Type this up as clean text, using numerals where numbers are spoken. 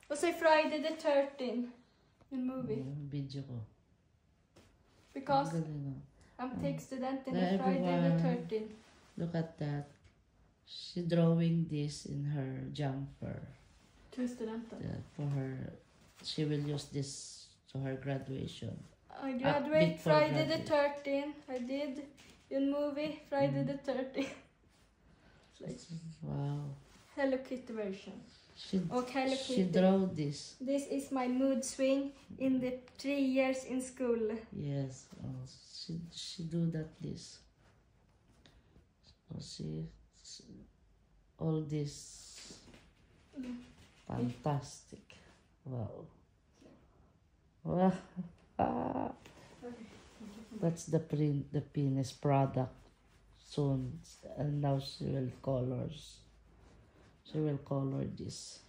Was it Friday the 13th in movie? Video ko. Because I'm take student in the Friday the 13th. Look at that. She drawing this in her jumper. To studenten. For her, she will use this to her graduation. I graduate Friday the 13th. I did in movie Friday the 13th. Like, wow. Hello Kitty version. Hello Kitty. She drew this. This is my mood swing in the 3 years in school. Yes. She do that this. See all this. Fantastic. Wow. Wow. That's the finished product soon, and now she will color this.